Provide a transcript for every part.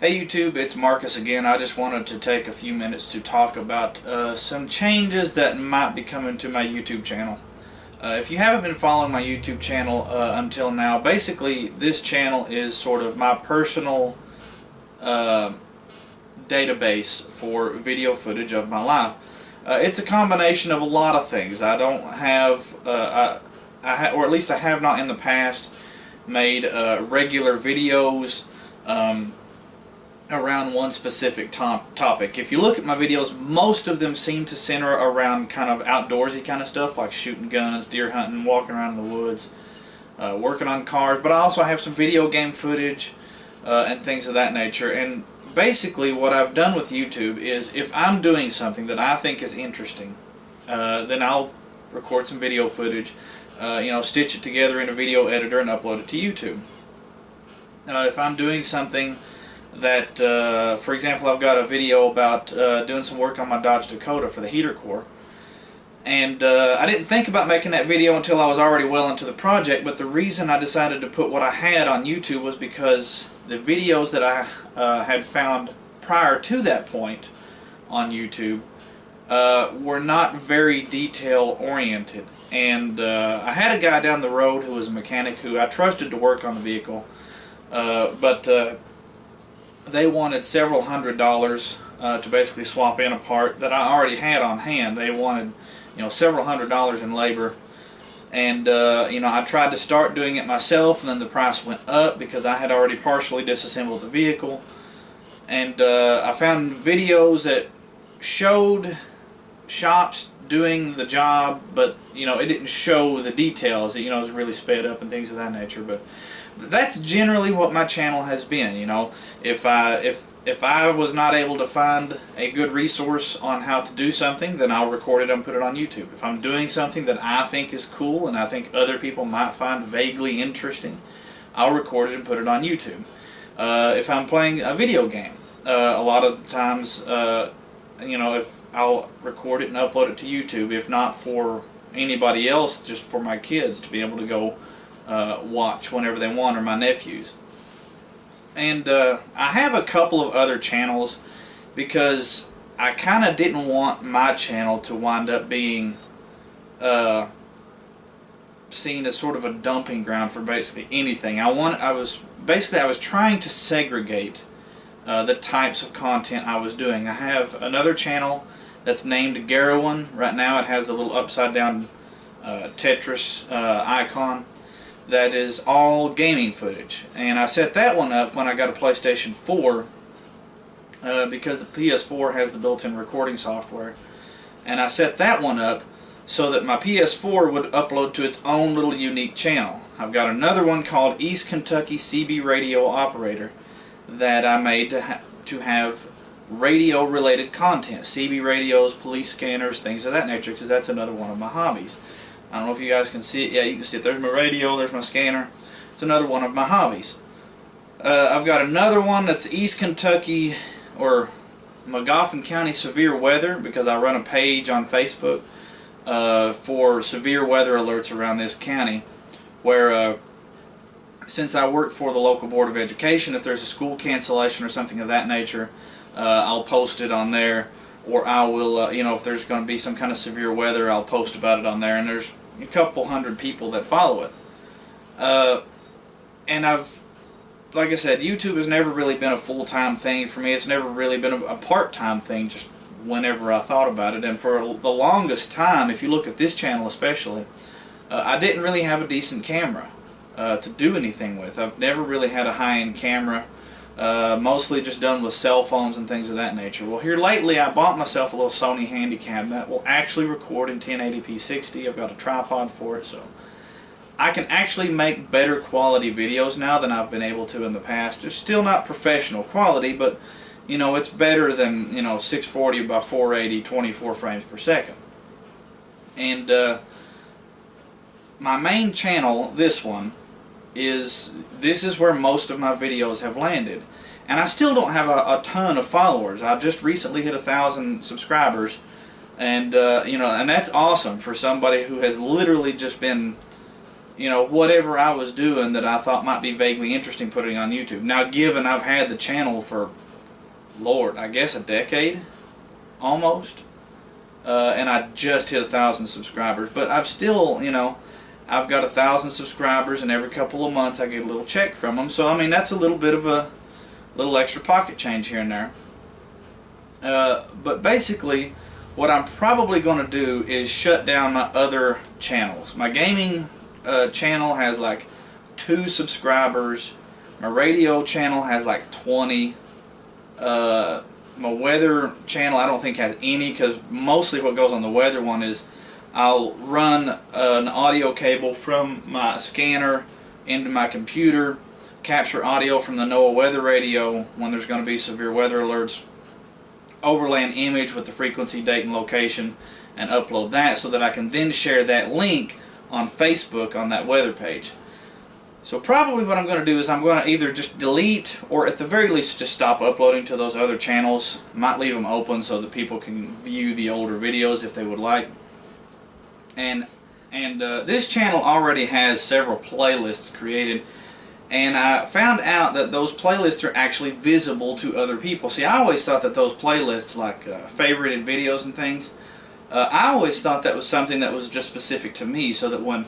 Hey YouTube, it's Marcus again. I just wanted to take a few minutes to talk about some changes that might be coming to my YouTube channel. If you haven't been following my YouTube channel until now, basically this channel is sort of my personal database for video footage of my life. It's a combination of a lot of things. I don't have, or at least I have not in the past, made regular videos around one specific topic. If you look at my videos, most of them seem to center around kind of outdoorsy kind of stuff, like shooting guns, deer hunting, walking around in the woods, working on cars, but I also have some video game footage and things of that nature. And basically what I've done with YouTube is, if I'm doing something that I think is interesting, then I'll record some video footage, stitch it together in a video editor and upload it to YouTube. If I'm doing something that, for example, I've got a video about doing some work on my Dodge Dakota for the heater core, and I didn't think about making that video until I was already well into the project, but the reason I decided to put what I had on YouTube was because the videos that I had found prior to that point on YouTube were not very detail oriented, and I had a guy down the road who was a mechanic who I trusted to work on the vehicle, but they wanted several $100s to basically swap in a part that I already had on hand. They wanted, several $100s in labor, and I tried to start doing it myself, and then the price went up because I had already partially disassembled the vehicle. And I found videos that showed shops doing the job, but it didn't show the details. It was really sped up and things of that nature. But that's generally what my channel has been. If I was not able to find a good resource on how to do something, then I'll record it and put it on YouTube. If I'm doing something that I think is cool and I think other people might find vaguely interesting, I'll record it and put it on YouTube. If I'm playing a video game, a lot of the times, if I'll record it and upload it to YouTube, if not for anybody else, just for my kids to be able to go watch whenever they want, or my nephews. And I have a couple of other channels because I kind of didn't want my channel to wind up being seen as sort of a dumping ground for basically anything. I was trying to segregate the types of content I was doing. I have another channel that's named Garawan. Right now it has a little upside down Tetris icon that is all gaming footage, and I set that one up when I got a PlayStation 4 because the PS4 has the built-in recording software, and I set that one up so that my PS4 would upload to its own little unique channel. I've got another one called East Kentucky CB Radio Operator that I made to have radio related content, CB radios, police scanners, things of that nature, because that's another one of my hobbies. I don't know if you guys can see it. Yeah, you can see it. There's my radio, there's my scanner. It's another one of my hobbies. I've got another one that's East Kentucky, or Magoffin County Severe Weather, because I run a page on Facebook for severe weather alerts around this county, where since I work for the local Board of Education, if there's a school cancellation or something of that nature, I'll post it on there, or I will, if there's going to be some kind of severe weather, I'll post about it on there, and there's a couple hundred people that follow it. And like I said, YouTube has never really been a full-time thing for me. It's never really been a part-time thing, just whenever I thought about it. And for the longest time, if you look at this channel especially, I didn't really have a decent camera to do anything with. I've never really had a high-end camera. Mostly just done with cell phones and things of that nature. Well, here lately I bought myself a little Sony Handycam that will actually record in 1080p 60. I've got a tripod for it, so I can actually make better quality videos now than I've been able to in the past. It's still not professional quality, but it's better than 640 by 480, 24 frames per second. And my main channel, this is where most of my videos have landed, and I still don't have a ton of followers. I just recently hit 1,000 subscribers, and and that's awesome for somebody who has literally just been whatever I was doing that I thought might be vaguely interesting, putting on YouTube. Now, given I've had the channel for, Lord, I guess a decade, almost, and I just hit 1,000 subscribers, but I've still, I've got 1,000 subscribers, and every couple of months I get a little check from them. So, I mean, that's a little bit of a little extra pocket change here and there. But basically, what I'm probably going to do is shut down my other channels. My gaming channel has like 2 subscribers. My radio channel has like 20. My weather channel I don't think has any, because mostly what goes on the weather one is I'll run an audio cable from my scanner into my computer, capture audio from the NOAA weather radio when there's going to be severe weather alerts, overlay an image with the frequency, date, and location, and upload that so that I can then share that link on Facebook on that weather page. So probably what I'm going to do is I'm going to either just delete, or at the very least just stop uploading to those other channels. Might leave them open so that people can view the older videos if they would like. And this channel already has several playlists created, and I found out that those playlists are actually visible to other people. See, I always thought that those playlists, like favorited videos and things, I always thought that was something that was just specific to me, so that when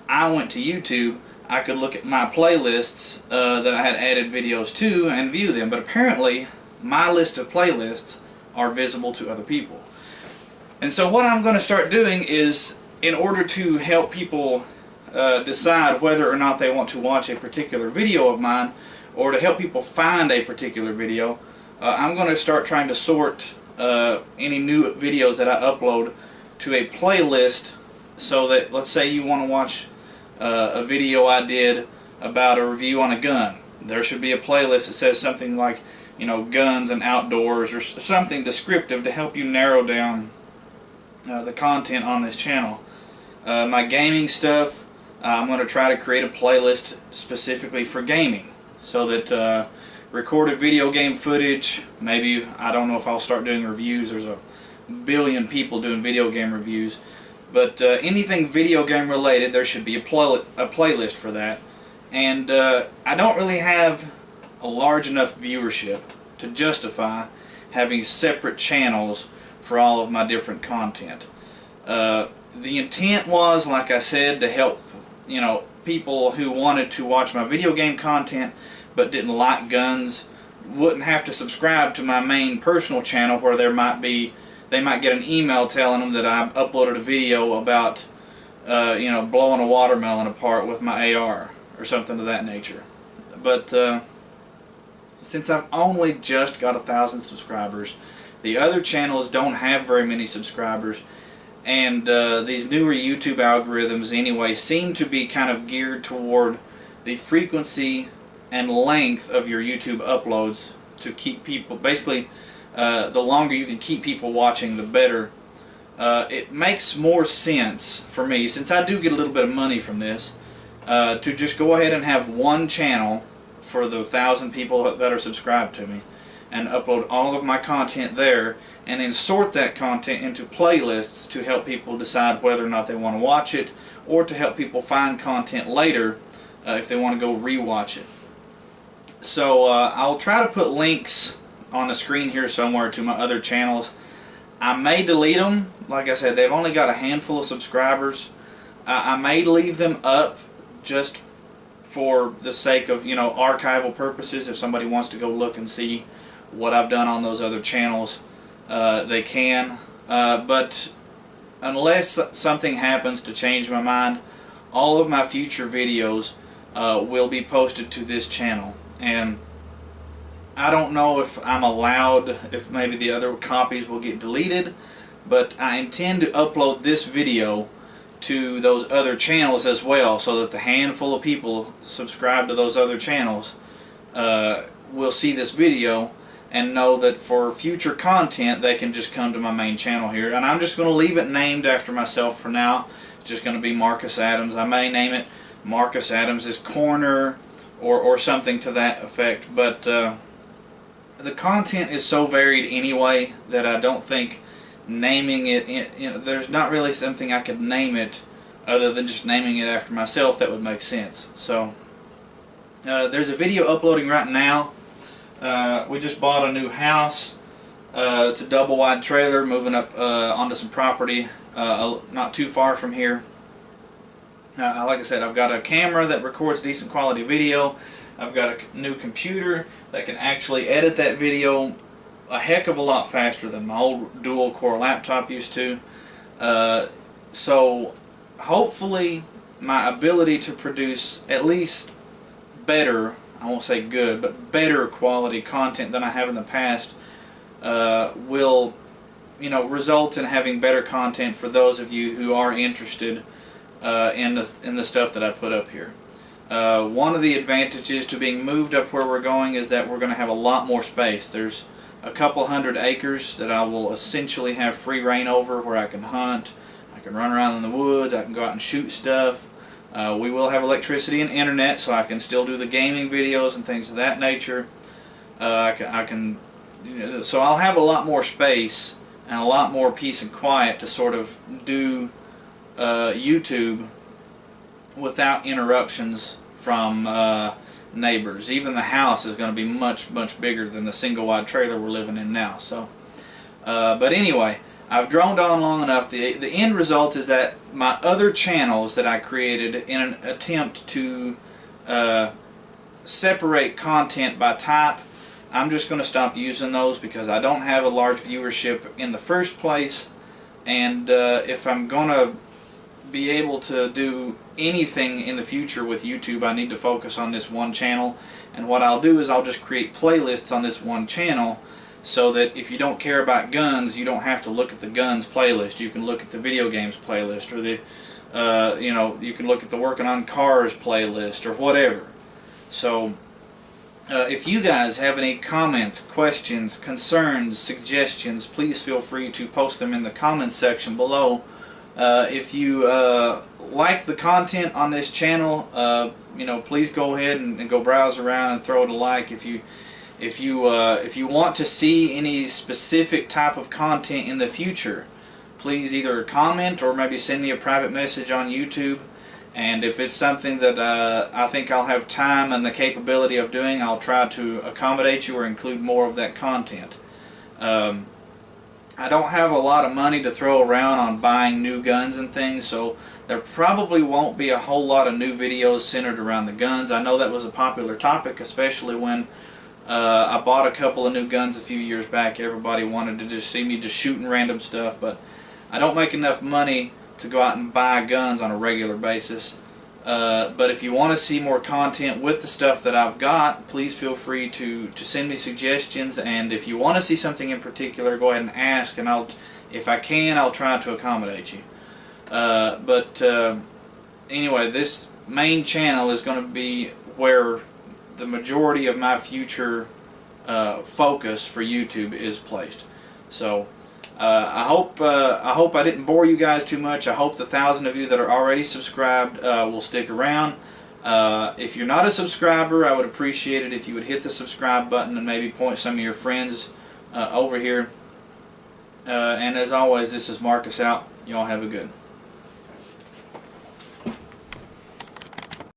I went to YouTube, I could look at my playlists that I had added videos to and view them. But apparently, my list of playlists are visible to other people. And so what I'm going to start doing is, in order to help people decide whether or not they want to watch a particular video of mine, or to help people find a particular video, I'm going to start trying to sort any new videos that I upload to a playlist, so that, let's say you want to watch a video I did about a review on a gun. There should be a playlist that says something like, guns and outdoors, or something descriptive to help you narrow down the content on this channel. My gaming stuff, I'm going to try to create a playlist specifically for gaming, so that recorded video game footage, maybe, I don't know if I'll start doing reviews. There's a billion people doing video game reviews, but anything video game related, there should be a playlist for that. And I don't really have a large enough viewership to justify having separate channels for all of my different content. The intent was, like I said, to help people who wanted to watch my video game content but didn't like guns wouldn't have to subscribe to my main personal channel, where they might get an email telling them that I've uploaded a video about blowing a watermelon apart with my AR or something of that nature. But since I've only just got 1,000 subscribers, the other channels don't have very many subscribers, and these newer YouTube algorithms anyway seem to be kind of geared toward the frequency and length of your YouTube uploads, to keep people, basically, the longer you can keep people watching, the better. It makes more sense for me, since I do get a little bit of money from this, to just go ahead and have one channel for the 1,000 people that are subscribed to me, and upload all of my content there, and then sort that content into playlists to help people decide whether or not they want to watch it, or to help people find content later if they want to go rewatch it. So I'll try to put links on the screen here somewhere to my other channels. I may delete them. Like I said, they've only got a handful of subscribers. I may leave them up just for the sake of archival purposes. If somebody wants to go look and see what I've done on those other channels, they can. But unless something happens to change my mind, all of my future videos will be posted to this channel. And I don't know if I'm allowed, if maybe the other copies will get deleted, but I intend to upload this video to those other channels as well, so that the handful of people subscribed to those other channels will see this video and know that for future content they can just come to my main channel here. And I'm just going to leave it named after myself for now. It's just going to be Marcus Adams. I may name it Marcus Adams' Corner or something to that effect, but the content is so varied anyway that I don't think naming it, there's not really something I could name it other than just naming it after myself, that would make sense. So there's a video uploading right now. We just bought a new house. It's a double wide trailer moving up onto some property not too far from here. Like I said, I've got a camera that records decent quality video. I've got a new computer that can actually edit that video a heck of a lot faster than my old dual core laptop used to. So hopefully my ability to produce at least better, I won't say good, but better quality content than I have in the past will, result in having better content for those of you who are interested in the stuff that I put up here. One of the advantages to being moved up where we're going is that we're going to have a lot more space. There's a couple hundred acres that I will essentially have free reign over, where I can hunt, I can run around in the woods, I can go out and shoot stuff. We will have electricity and internet, so I can still do the gaming videos and things of that nature. So I'll have a lot more space and a lot more peace and quiet to sort of do YouTube without interruptions from neighbors. Even the house is going to be much, much bigger than the single wide trailer we're living in now. So, but anyway, I've droned on long enough. The end result is that my other channels that I created in an attempt to separate content by type, I'm just going to stop using those because I don't have a large viewership in the first place. And if I'm going to be able to do anything in the future with YouTube, I need to focus on this one channel. And what I'll do is I'll just create playlists on this one channel, so that if you don't care about guns, you don't have to look at the guns playlist. You can look at the video games playlist, or the you can look at the working on cars playlist, or whatever. So if you guys have any comments, questions, concerns, suggestions, please feel free to post them in the comments section below. If you like the content on this channel, please go ahead and go browse around and throw it a like. If you want to see any specific type of content in the future, please either comment or maybe send me a private message on YouTube. And if it's something that I think I'll have time and the capability of doing, I'll try to accommodate you or include more of that content. I don't have a lot of money to throw around on buying new guns and things, so there probably won't be a whole lot of new videos centered around the guns. I know that was a popular topic, especially when I bought a couple of new guns a few years back. Everybody wanted to just see me just shooting random stuff, but I don't make enough money to go out and buy guns on a regular basis. But if you want to see more content with the stuff that I've got, please feel free to send me suggestions. And if you want to see something in particular, go ahead and ask, and if I can, I'll try to accommodate you. Anyway, this main channel is going to be where the majority of my future focus for YouTube is placed. So I hope I didn't bore you guys too much. I hope the 1,000 of you that are already subscribed will stick around. If you're not a subscriber, I would appreciate it if you would hit the subscribe button and maybe point some of your friends over here. And as always, this is Marcus out. Y'all have a good one.